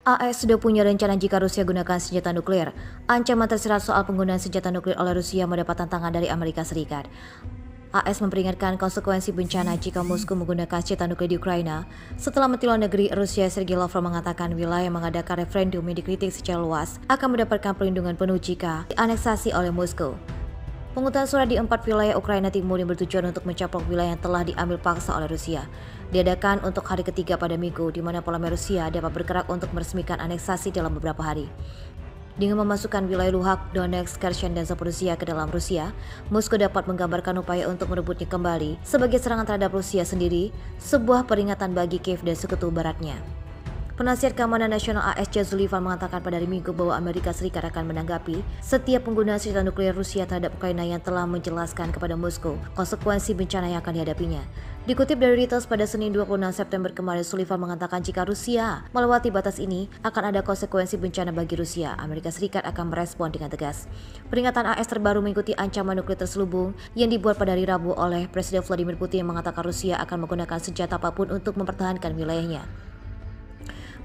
AS sudah punya rencana jika Rusia gunakan senjata nuklir. Ancaman tersirat soal penggunaan senjata nuklir oleh Rusia mendapat tantangan dari Amerika Serikat. AS memperingatkan konsekuensi bencana jika Moskow menggunakan senjata nuklir di Ukraina. Setelah Menteri Luar Negeri Rusia Sergei Lavrov mengatakan wilayah yang mengadakan referendum yang dikritik secara luas akan mendapatkan perlindungan penuh jika dianeksasi oleh Moskow. Penghutang suara di 4 wilayah Ukraina Timur yang bertujuan untuk mencaplok wilayah yang telah diambil paksa oleh Rusia diadakan untuk hari ketiga pada Minggu, di mana parlemen Rusia dapat bergerak untuk meresmikan aneksasi dalam beberapa hari. Dengan memasukkan wilayah Luhansk, Donetsk, Kherson, dan Zaporizhia ke dalam Rusia, Moskow dapat menggambarkan upaya untuk merebutnya kembali sebagai serangan terhadap Rusia sendiri, sebuah peringatan bagi Kiev dan sekutu baratnya. Penasihat Keamanan Nasional AS Jake Sullivan mengatakan pada hari Minggu bahwa Amerika Serikat akan menanggapi setiap penggunaan senjata nuklir Rusia terhadap Ukraina yang telah menjelaskan kepada Moskow konsekuensi bencana yang akan dihadapinya. Dikutip dari Reuters pada Senin 26 September kemarin, Sullivan mengatakan jika Rusia melewati batas ini akan ada konsekuensi bencana bagi Rusia. Amerika Serikat akan merespon dengan tegas. Peringatan AS terbaru mengikuti ancaman nuklir terselubung yang dibuat pada hari Rabu oleh Presiden Vladimir Putin yang mengatakan Rusia akan menggunakan senjata apapun untuk mempertahankan wilayahnya.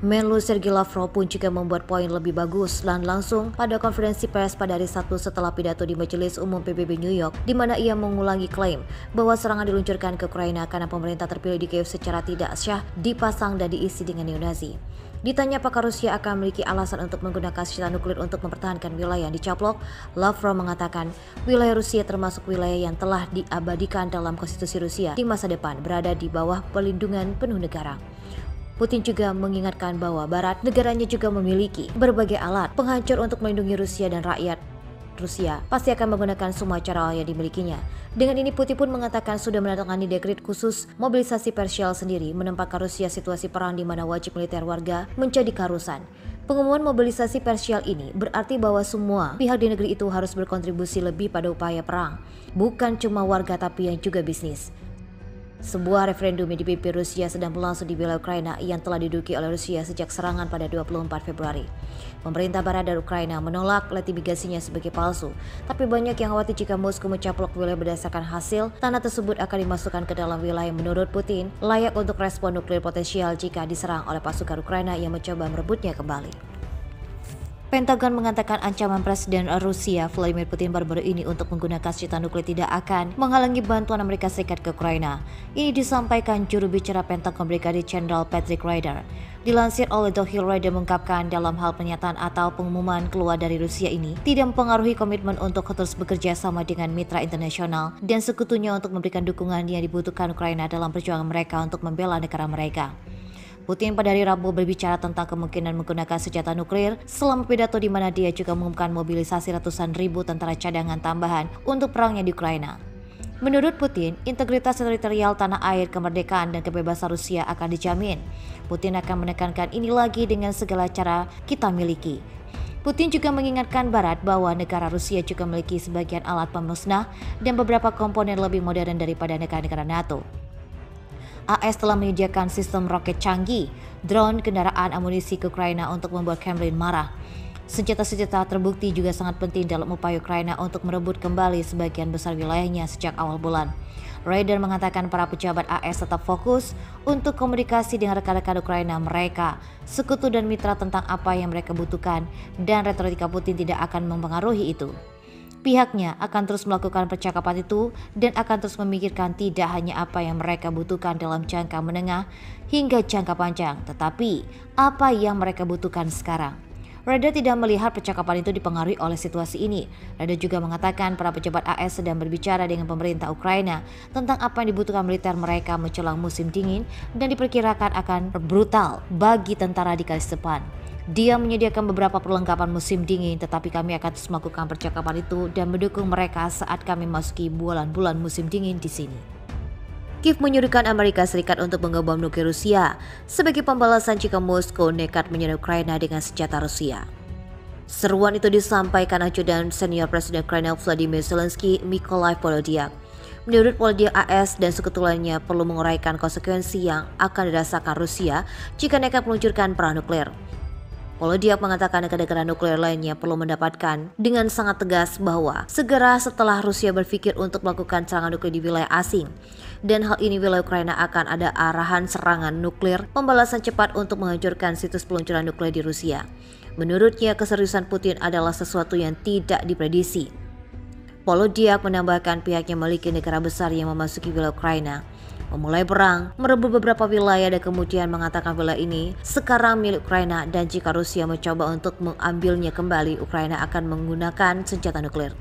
Menlu Sergei Lavrov pun juga membuat poin lebih bagus dan langsung pada konferensi pers pada hari Sabtu setelah pidato di Majelis Umum PBB New York, di mana ia mengulangi klaim bahwa serangan diluncurkan ke Ukraina karena pemerintah terpilih di Kiev secara tidak syah dipasang dan diisi dengan neo-Nazi. Ditanya apakah Rusia akan memiliki alasan untuk menggunakan senjata nuklir untuk mempertahankan wilayah yang dicaplok, Lavrov mengatakan wilayah Rusia termasuk wilayah yang telah diabadikan dalam konstitusi Rusia di masa depan berada di bawah perlindungan penuh negara. Putin juga mengingatkan bahwa Barat negaranya juga memiliki berbagai alat penghancur untuk melindungi Rusia dan rakyat Rusia pasti akan menggunakan semua cara yang dimilikinya. Dengan ini Putin pun mengatakan sudah menandatangani dekret khusus mobilisasi parsial sendiri menempatkan Rusia situasi perang di mana wajib militer warga menjadi keharusan. Pengumuman mobilisasi parsial ini berarti bahwa semua pihak di negeri itu harus berkontribusi lebih pada upaya perang, bukan cuma warga tapi yang juga bisnis. Sebuah referendum yang dipimpin Rusia sedang berlangsung di wilayah Ukraina yang telah diduduki oleh Rusia sejak serangan pada 24 Februari. Pemerintah Barat dan Ukraina menolak legitimasinya sebagai palsu, tapi banyak yang khawatir jika Moskow mencaplok wilayah berdasarkan hasil tanah tersebut akan dimasukkan ke dalam wilayah yang menurut Putin layak untuk respon nuklir potensial jika diserang oleh pasukan Ukraina yang mencoba merebutnya kembali. Pentagon mengatakan ancaman Presiden Rusia Vladimir Putin baru-baru ini untuk menggunakan senjata nuklir tidak akan menghalangi bantuan Amerika Serikat ke Ukraina. Ini disampaikan juru bicara Pentagon Brigadir Jenderal Patrick Ryder. Dilansir oleh The Hill, Ryder mengungkapkan dalam hal pernyataan atau pengumuman keluar dari Rusia ini tidak mempengaruhi komitmen untuk terus bekerja sama dengan mitra internasional dan sekutunya untuk memberikan dukungan yang dibutuhkan Ukraina dalam perjuangan mereka untuk membela negara mereka. Putin pada hari Rabu berbicara tentang kemungkinan menggunakan senjata nuklir selama pidato di mana dia juga mengumumkan mobilisasi ratusan ribu tentara cadangan tambahan untuk perangnya di Ukraina. Menurut Putin, integritas teritorial tanah air, kemerdekaan dan kebebasan Rusia akan dijamin. Putin akan menekankan ini lagi dengan segala cara kita miliki. Putin juga mengingatkan Barat bahwa negara Rusia juga memiliki sebagian alat pemusnah dan beberapa komponen lebih modern daripada negara-negara NATO. AS telah menyediakan sistem roket canggih, drone, kendaraan amunisi ke Ukraina untuk membuat Kremlin marah. Senjata-senjata terbukti juga sangat penting dalam upaya Ukraina untuk merebut kembali sebagian besar wilayahnya sejak awal bulan. Ryder mengatakan para pejabat AS tetap fokus untuk komunikasi dengan rekan-rekan Ukraina mereka, sekutu dan mitra tentang apa yang mereka butuhkan, dan retorika Putin tidak akan mempengaruhi itu. Pihaknya akan terus melakukan percakapan itu dan akan terus memikirkan tidak hanya apa yang mereka butuhkan dalam jangka menengah hingga jangka panjang, tetapi apa yang mereka butuhkan sekarang. Ryder tidak melihat percakapan itu dipengaruhi oleh situasi ini. Ryder juga mengatakan para pejabat AS sedang berbicara dengan pemerintah Ukraina tentang apa yang dibutuhkan militer mereka menjelang musim dingin dan diperkirakan akan brutal bagi tentara di garis depan. Dia menyediakan beberapa perlengkapan musim dingin, tetapi kami akan terus melakukan percakapan itu dan mendukung mereka saat kami memasuki bulan-bulan musim dingin di sini. Kiev menyuruhkan Amerika Serikat untuk mengebom nuklir Rusia sebagai pembalasan jika Moskow nekat menyerang Ukraina dengan senjata Rusia. Seruan itu disampaikan ajudan senior Presiden Ukraina Vladimir Zelensky, Mykolaiv Volodyak. Menurut Volodyak, AS dan sekutu lainnya perlu menguraikan konsekuensi yang akan dirasakan Rusia jika nekat meluncurkan perang nuklir. Volodyak mengatakan negara-negara nuklir lainnya perlu mendapatkan dengan sangat tegas bahwa segera setelah Rusia berpikir untuk melakukan serangan nuklir di wilayah asing, dan hal ini wilayah Ukraina akan ada arahan serangan nuklir pembalasan cepat untuk menghancurkan situs peluncuran nuklir di Rusia. Menurutnya, keseriusan Putin adalah sesuatu yang tidak diprediksi. Polodiak menambahkan pihaknya memiliki negara besar yang memasuki wilayah Ukraina, memulai perang, merebut beberapa wilayah dan kemudian mengatakan wilayah ini sekarang milik Ukraina dan jika Rusia mencoba untuk mengambilnya kembali, Ukraina akan menggunakan senjata nuklir.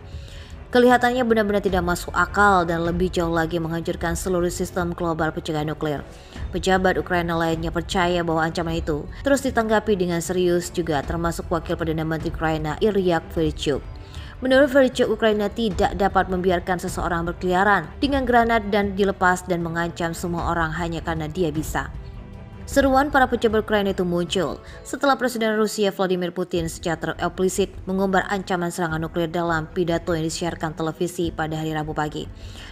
Kelihatannya benar-benar tidak masuk akal dan lebih jauh lagi menghancurkan seluruh sistem global pencegahan nuklir. Pejabat Ukraina lainnya percaya bahwa ancaman itu terus ditanggapi dengan serius juga, termasuk Wakil Perdana Menteri Ukraina Iryk Vereshchuk. Menurut Vereshchuk, Ukraina tidak dapat membiarkan seseorang berkeliaran dengan granat dan dilepas dan mengancam semua orang hanya karena dia bisa. Seruan para pejabat Ukraina itu muncul setelah Presiden Rusia Vladimir Putin secara eksplisit mengumbar ancaman serangan nuklir dalam pidato yang disiarkan televisi pada hari Rabu pagi.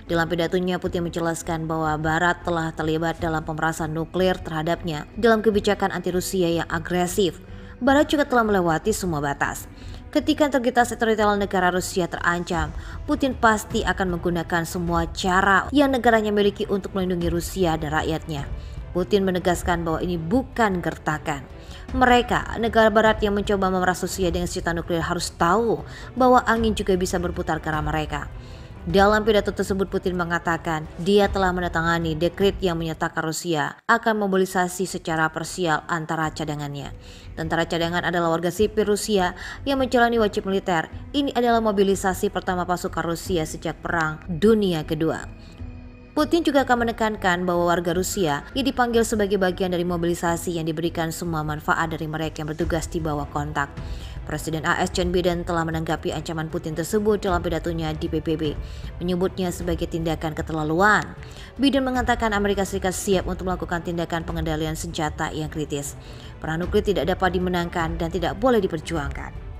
Dalam pidatonya, Putin menjelaskan bahwa Barat telah terlibat dalam pemerasan nuklir terhadapnya dalam kebijakan anti-Rusia yang agresif. Barat juga telah melewati semua batas. Ketika integritas teritorial negara Rusia terancam, Putin pasti akan menggunakan semua cara yang negaranya miliki untuk melindungi Rusia dan rakyatnya. Putin menegaskan bahwa ini bukan gertakan. Mereka, negara barat yang mencoba memeras Rusia dengan senjata nuklir harus tahu bahwa angin juga bisa berputar ke arah mereka. Dalam pidato tersebut, Putin mengatakan dia telah menandatangani dekret yang menyatakan Rusia akan mobilisasi secara parsial antara cadangannya. Tentara cadangan adalah warga sipil Rusia yang menjalani wajib militer. Ini adalah mobilisasi pertama pasukan Rusia sejak Perang Dunia Kedua. Putin juga akan menekankan bahwa warga Rusia yang dipanggil sebagai bagian dari mobilisasi yang diberikan semua manfaat dari mereka yang bertugas di bawah kontak. Presiden AS Joe Biden telah menanggapi ancaman Putin tersebut dalam pidatonya di PBB, menyebutnya sebagai tindakan keterlaluan. Biden mengatakan Amerika Serikat siap untuk melakukan tindakan pengendalian senjata yang kritis. Perang nuklir tidak dapat dimenangkan dan tidak boleh diperjuangkan.